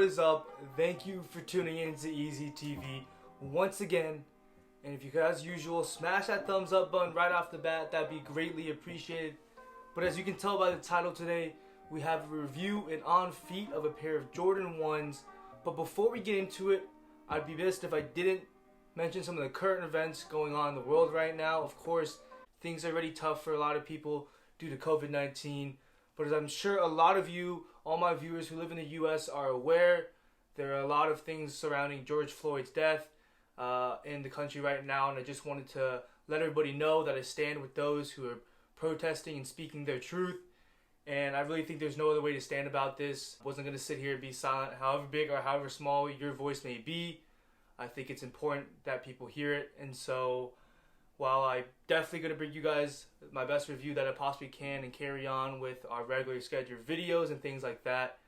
is up? Thank you for tuning in to Easy TV once again. And if you could, as usual, smash that thumbs up button right off the bat, that'd be greatly appreciated. But as you can tell by the title today, we have a review and on feet of a pair of Jordan 1s. But before we get into it, I'd be missed if I didn't mention some of the current events going on in the world right now. Of course, things are already tough for a lot of people due to COVID-19. But as I'm sure a lot of you, all my viewers who live in the U.S. are aware, there are a lot of things surrounding George Floyd's death in the country right now. And I just wanted to let everybody know that I stand with those who are protesting and speaking their truth. And I really think there's no other way to stand about this. I wasn't going to sit here and be silent, however big or however small your voice may be. I think it's important that people hear it. And so while I'm definitely going to bring you guys my best review that I possibly can and carry on with our regularly scheduled videos and things like that,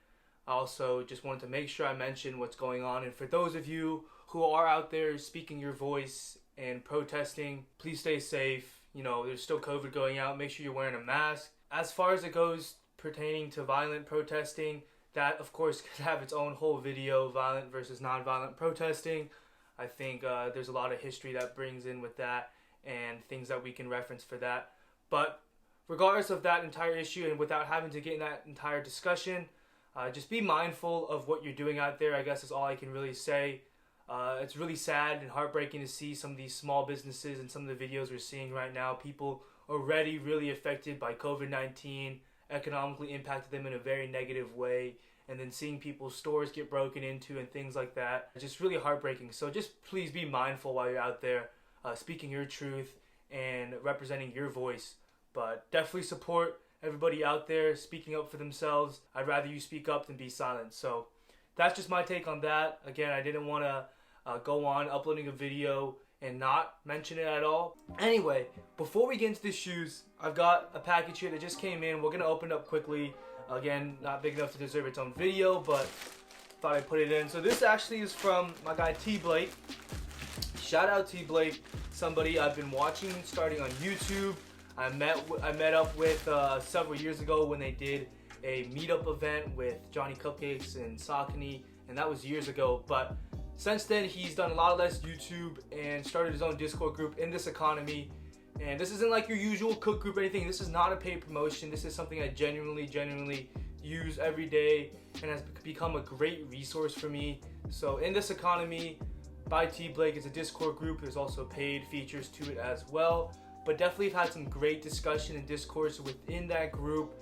I also just wanted to make sure I mention what's going on. And for those of you who are out there speaking your voice and protesting, please stay safe. You know, there's still COVID going out. Make sure you're wearing a mask. As far as it goes pertaining to violent protesting, that of course could have its own whole video, violent versus non-violent protesting. I think there's a lot of history that brings in with that and things that we can reference for that. But regardless of that entire issue and without having to get in that entire discussion, just be mindful of what you're doing out there, I guess is all I can really say. It's really sad and heartbreaking to see some of these small businesses and some of the videos we're seeing right now. People already really affected by COVID-19, economically impacted them in a very negative way, and then seeing people's stores get broken into and things like that. It's just really heartbreaking. So just please be mindful while you're out there speaking your truth and representing your voice. But definitely support everybody out there speaking up for themselves. I'd rather you speak up than be silent. So that's just my take on that. Again, I didn't want to go on uploading a video and not mention it at all. Anyway, before we get into the shoes, I've got a package here that just came in. We're going to open it up quickly. Again, not big enough to deserve its own video, but thought I'd put it in. So this actually is from my guy T. Blake. Shout out T. Blake, somebody I've been watching starting on YouTube. I met up with several years ago when they did a meetup event with Johnny Cupcakes and Saucony, and that was years ago. But since then, he's done a lot less YouTube and started his own Discord group in this economy. And this isn't like your usual cook group or anything. This is not a paid promotion. This is something I genuinely use every day and has become a great resource for me. So in this economy by T. Blake, it's a Discord group. There's also paid features to it as well. But definitely have had some great discussion and discourse within that group.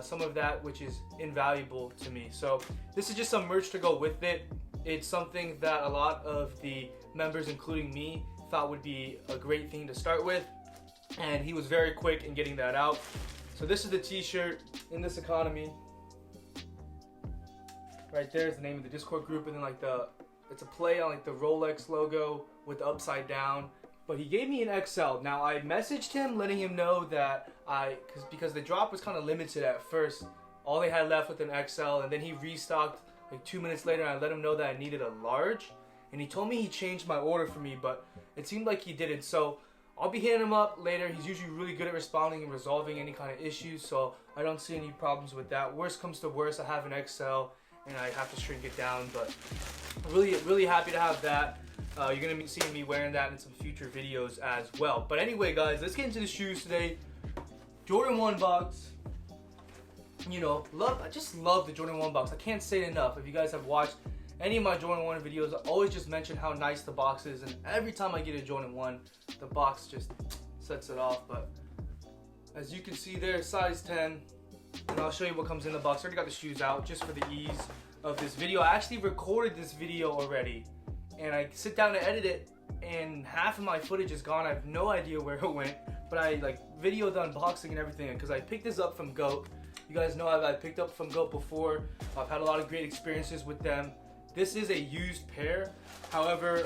Some of that which is invaluable to me. So this is just some merch to go with it. It's something that a lot of the members, including me, thought would be a great thing to start with. And he was very quick in getting that out. So this is the t-shirt in this economy. Right there is the name of the Discord group, and then like it's a play on like the Rolex logo with the upside down. But he gave me an XL. Now I messaged him letting him know that because the drop was kind of limited at first. All they had left with an XL, and then he restocked like 2 minutes later. I let him know that I needed a large, and he told me he changed my order for me, but it seemed like he didn't. So I'll be hitting him up later. He's usually really good at responding and resolving any kind of issues, so I don't see any problems with that. Worst comes to worst, I have an XL and I have to shrink it down, but really happy to have that. You're going to be seeing me wearing that in some future videos as well. But anyway, guys, let's get into the shoes today. Jordan 1 box. You know, I just love the Jordan 1 box. I can't say it enough. If you guys have watched any of my Jordan 1 videos, I always just mention how nice the box is, and every time I get a Jordan 1, the box just sets it off. But as you can see there, size 10, and I'll show you what comes in the box. I already got the shoes out just for the ease of this video. I actually recorded this video already, and I sit down to edit it, and half of my footage is gone. I have no idea where it went, but I like videoed the unboxing and everything because I picked this up from GOAT. You guys know I've picked up from GOAT before. I've had a lot of great experiences with them. This is a used pair, however,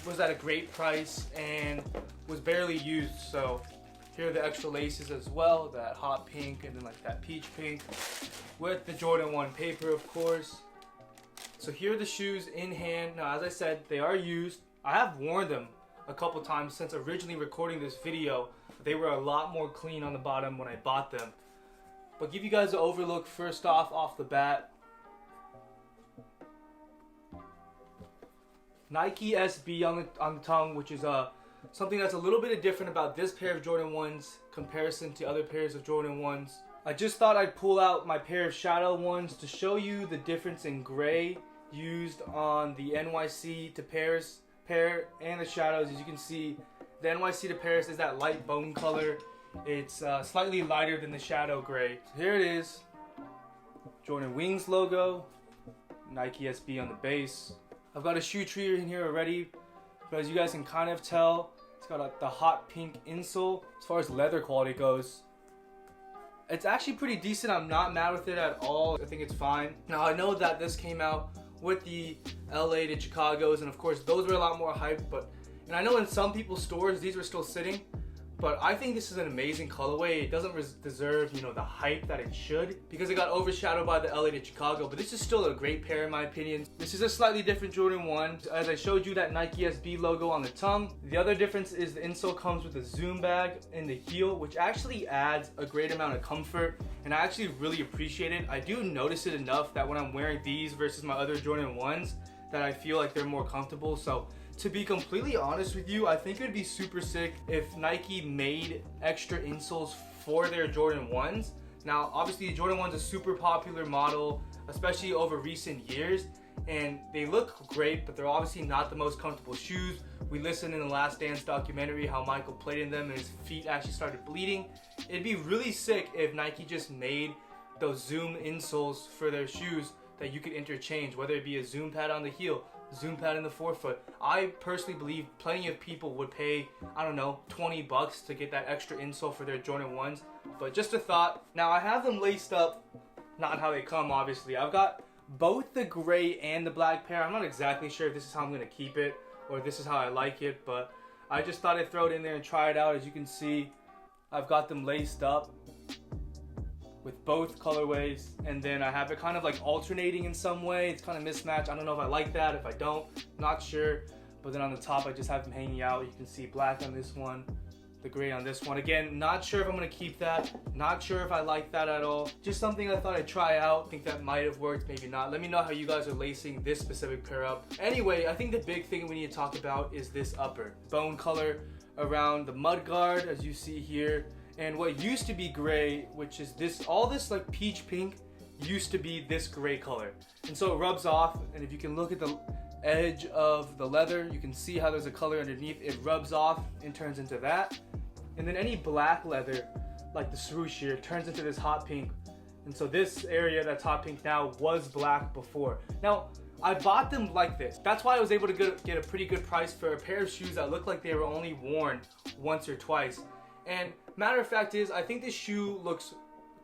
was at a great price and was barely used. So here are the extra laces as well, that hot pink and then like that peach pink with the Jordan 1 paper, of course. So here are the shoes in hand. Now, as I said, they are used. I have worn them a couple times since originally recording this video. They were a lot more clean on the bottom when I bought them. But give you guys an overlook first off the bat. Nike SB on the tongue, which is something that's a little bit different about this pair of Jordan 1s comparison to other pairs of Jordan 1s. I just thought I'd pull out my pair of Shadow 1s to show you the difference in gray used on the NYC to Paris pair and the Shadows. As you can see, the NYC to Paris is that light bone color. It's slightly lighter than the Shadow gray. So here it is. Jordan Wings logo, Nike SB on the base. I've got a shoe tree in here already, but as you guys can kind of tell, it's got the hot pink insole. As far as leather quality goes, it's actually pretty decent. I'm not mad with it at all. I think it's fine. Now I know that this came out with the LA to Chicago's, and of course those were a lot more hyped, and I know in some people's stores these were still sitting, but I think this is an amazing colorway. It doesn't deserve, you know, the hype that it should, because it got overshadowed by the LA to Chicago, but this is still a great pair in my opinion. This is a slightly different Jordan 1. As I showed you that Nike SB logo on the tongue, the other difference is the insole comes with a zoom bag in the heel, which actually adds a great amount of comfort, and I actually really appreciate it. I do notice it enough that when I'm wearing these versus my other Jordan 1s, that I feel like they're more comfortable. So to be completely honest with you, I think it would be super sick if Nike made extra insoles for their Jordan 1s. Now, obviously, the Jordan 1's a super popular model, especially over recent years, and they look great, but they're obviously not the most comfortable shoes. We listened in the Last Dance documentary how Michael played in them and his feet actually started bleeding. It'd be really sick if Nike just made those zoom insoles for their shoes that you could interchange, whether it be a zoom pad on the heel, zoom pad in the forefoot. I personally believe plenty of people would pay, I don't know, 20 bucks to get that extra insole for their Jordan 1s. But just a thought. Now I have them laced up, not how they come obviously. I've got both the gray and the black pair. I'm not exactly sure if this is how I'm going to keep it or if this is how I like it, but I just thought I'd throw it in there and try it out. As you can see, I've got them laced up with both colorways, and then I have it kind of like alternating in some way. It's kind of mismatched. I don't know if I like that, if I don't, not sure. But then on the top I just have them hanging out. You can see black on this one, the gray on this one. Again, not sure if I'm gonna keep that, not sure if I like that at all. Just something I thought I'd try out. Think that might have worked, maybe not. Let me know how you guys are lacing this specific pair up. Anyway, I think the big thing we need to talk about is this upper bone color around the mud guard, as you see here. And what used to be gray, which is this, all this like peach pink, used to be this gray color. And so it rubs off, and if you can look at the edge of the leather, you can see how there's a color underneath. It rubs off and turns into that. And then any black leather, like the swoosh here, turns into this hot pink. And so this area that's hot pink now was black before. Now, I bought them like this. That's why I was able to get a pretty good price for a pair of shoes that looked like they were only worn once or twice. And matter of fact is, I think this shoe looks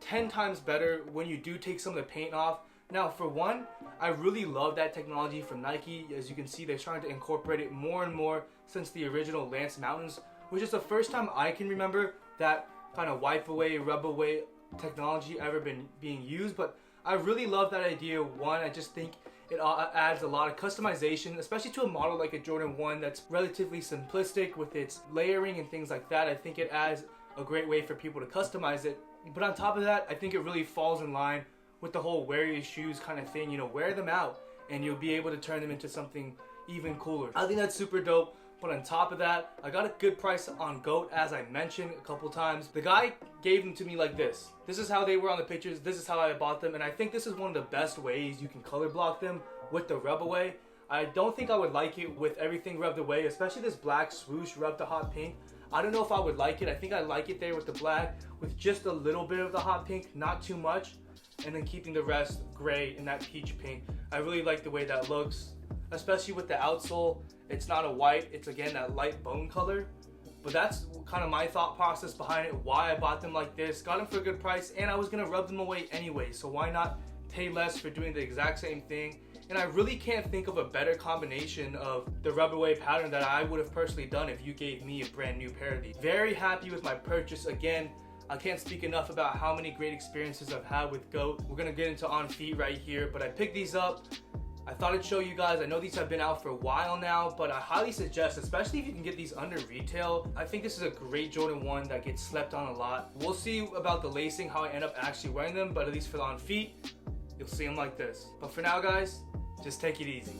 10 times better when you do take some of the paint off. Now, for one, I really love that technology from Nike. As you can see, they're trying to incorporate it more and more since the original Lance Mountains, which is the first time I can remember that kind of wipe away, rub away technology ever being used. But I really love that idea. One, I just think it adds a lot of customization, especially to a model like a Jordan 1 that's relatively simplistic with its layering and things like that. I think it adds a great way for people to customize it. But on top of that, I think it really falls in line with the whole wear your shoes kind of thing. You know, wear them out and you'll be able to turn them into something even cooler. I think that's super dope. But on top of that, I got a good price on GOAT, as I mentioned a couple times. The guy gave them to me like this. This is how they were on the pictures. This is how I bought them. And I think this is one of the best ways you can color block them with the rub away. I don't think I would like it with everything rubbed away, especially this black swoosh rubbed to hot pink. I don't know if I would like it. I think I like it there with the black, with just a little bit of the hot pink, not too much, and then keeping the rest gray and that peach pink. I really like the way that looks, especially with the outsole. It's not a white, it's again that light bone color. But that's kind of my thought process behind it, why I bought them like this. Got them for a good price, and I was gonna rub them away anyway, so why not pay less for doing the exact same thing? And I really can't think of a better combination of the rub away pattern that I would have personally done if you gave me a brand new pair of these. Very happy with my purchase. Again, I can't speak enough about how many great experiences I've had with GOAT. We're gonna get into on feet right here, but I picked these up. I thought I'd show you guys. I know these have been out for a while now, but I highly suggest, especially if you can get these under retail, I think this is a great Jordan 1 that gets slept on a lot. We'll see about the lacing, how I end up actually wearing them, but at least for the on feet, you'll see them like this. But for now, guys, just take it easy.